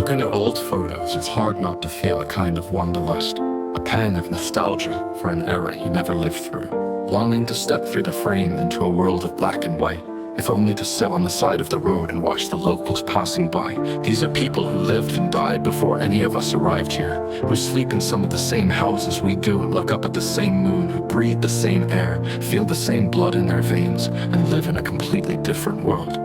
Looking at old photos, it's hard not to feel a kind of wanderlust, a pang of nostalgia for an era you never lived through, longing to step through the frame into a world of black and white, if only to sit on the side of the road and watch the locals passing by. These are people who lived and died before any of us arrived here, who sleep in some of the same houses we do and look up at the same moon, who breathe the same air, feel the same blood in their veins, and live in a completely different world.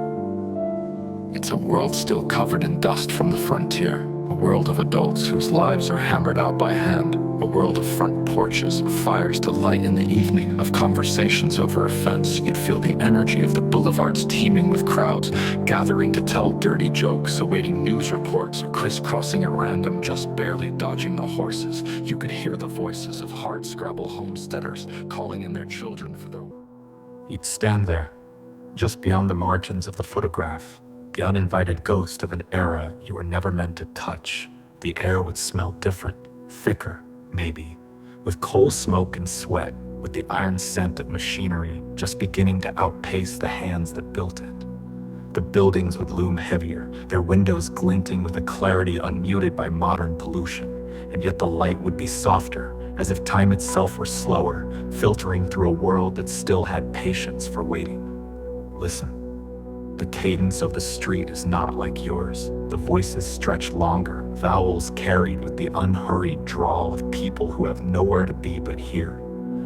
It's a world still covered in dust from the frontier, a world of adults whose lives are hammered out by hand, a world of front porches, of fires to light in the evening, of conversations over a fence. You'd feel the energy of the boulevards teeming with crowds, gathering to tell dirty jokes, awaiting news reports, or crisscrossing at random, just barely dodging the horses. You could hear the voices of hardscrabble homesteaders calling in their children for their... You'd stand there, just beyond the margins of the photograph, the uninvited ghost of an era you were never meant to touch. The air would smell different, thicker, maybe, with coal smoke and sweat, with the iron scent of machinery just beginning to outpace the hands that built it. The buildings would loom heavier, their windows glinting with a clarity unmuted by modern pollution, and yet the light would be softer, as if time itself were slower, filtering through a world that still had patience for waiting. Listen. The cadence of the street is not like yours. The voices stretch longer, vowels carried with the unhurried drawl of people who have nowhere to be but here.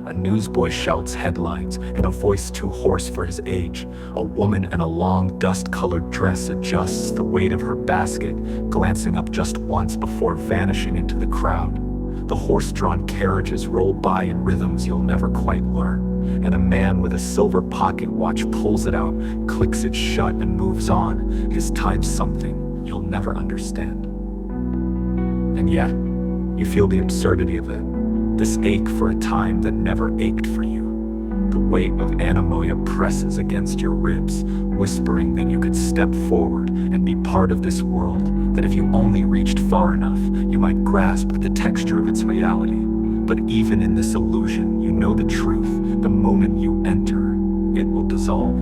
A newsboy shouts headlines in a voice too hoarse for his age. A woman in a long, dust-colored dress adjusts the weight of her basket, glancing up just once before vanishing into the crowd. The horse-drawn carriages roll by in rhythms you'll never quite learn, and a man with a silver pocket watch pulls it out, clicks it shut, and moves on. His time's something you'll never understand. And yet, you feel the absurdity of it, this ache for a time that never ached for you. The weight of anemoia presses against your ribs, whispering that you could step forward and be part of this world, that if you only reached far enough, you might grasp the texture of its reality. But even in this illusion, you know the truth. The moment you enter, it will dissolve.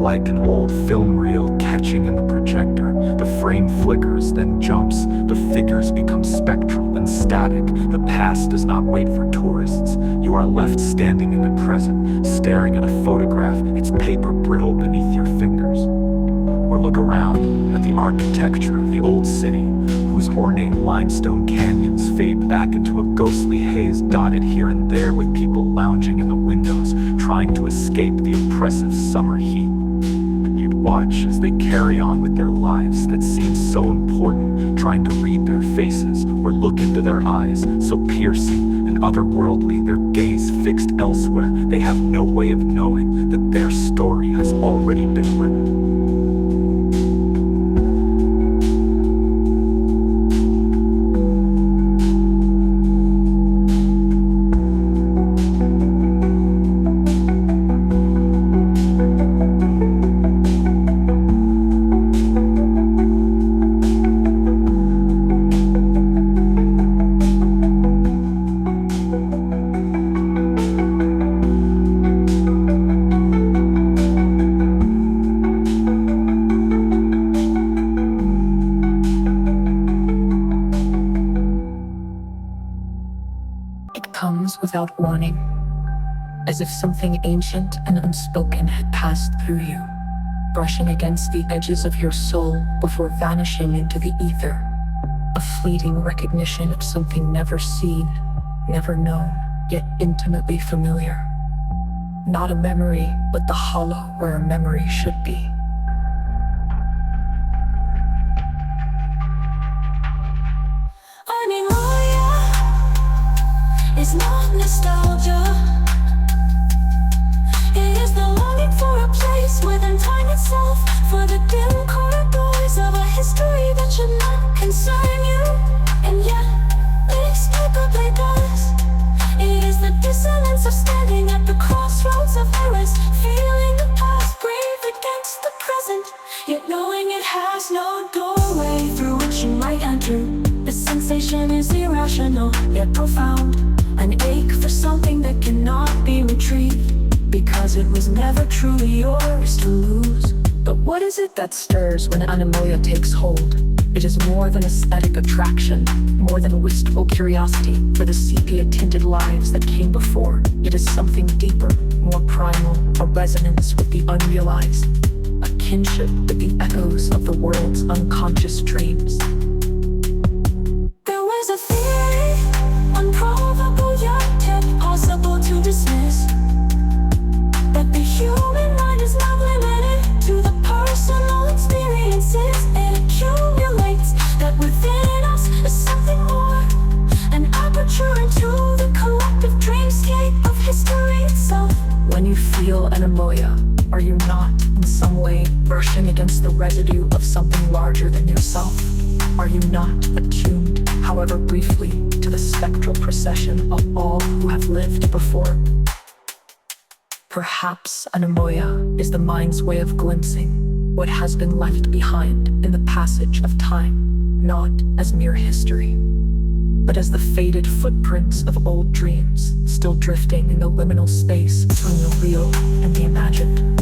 Like an old film reel catching in the projector, the frame flickers, then jumps. The figures become spectral and static. The past does not wait for tourists. You are left standing in the present, staring at a photograph, its paper brittle beneath your fingers. Or look around at the architecture of the old city, whose ornate limestone canyons fade back into a ghostly haze, dotted here and there with people lounging in the windows, trying to escape the oppressive summer heat. Watch as they carry on with their lives that seem so important, trying to read their faces or look into their eyes, so piercing and otherworldly, their gaze fixed elsewhere. They have no way of knowing that their story has already been written. Comes without warning, as if something ancient and unspoken had passed through you, brushing against the edges of your soul before vanishing into the ether. A fleeting recognition of something never seen, never known, yet intimately familiar. Not a memory, but the hollow where a memory should be. It's not nostalgia. It is the longing for a place within time itself, for the dim corridors of a history that should not concern you, and yet inexplicably does. It is the dissonance of standing at the crossroads of eras, feeling the past breathe against the present, yet knowing it has no doorway through which you might enter. The sensation is zero. irrational yet profound, an ache for something that cannot be retrieved, because it was never truly yours to lose. But what is it that stirs when anemoia takes hold? It is more than aesthetic attraction, more than wistful curiosity for the sepia-tinted lives that came before. It is something deeper, more primal, a resonance with the unrealized, a kinship with the echoes of the world's unconscious dreams. There was a theory, unprovable yet impossible to dismiss, that the human mind is not limited to the personal experiences it accumulates, that within us is something more, an aperture into the collective dreamscape of history itself. When you feel anemoia, are you not, in some way, brushing against the residue of something larger than yourself? Are you not attuned, however briefly, to the spectral procession of all who have lived before? Perhaps anemoia is the mind's way of glimpsing what has been left behind in the passage of time, not as mere history, but as the faded footprints of old dreams, still drifting in the liminal space between the real and the imagined.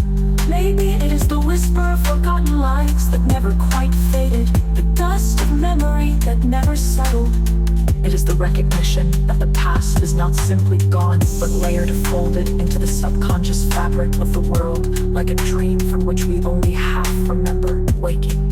Maybe it is the whisper of forgotten lives that never quite faded, the dust of memory that never settled. It is the recognition that the past is not simply gone, but layered, folded into the subconscious fabric of the world, like a dream from which we only half remember waking.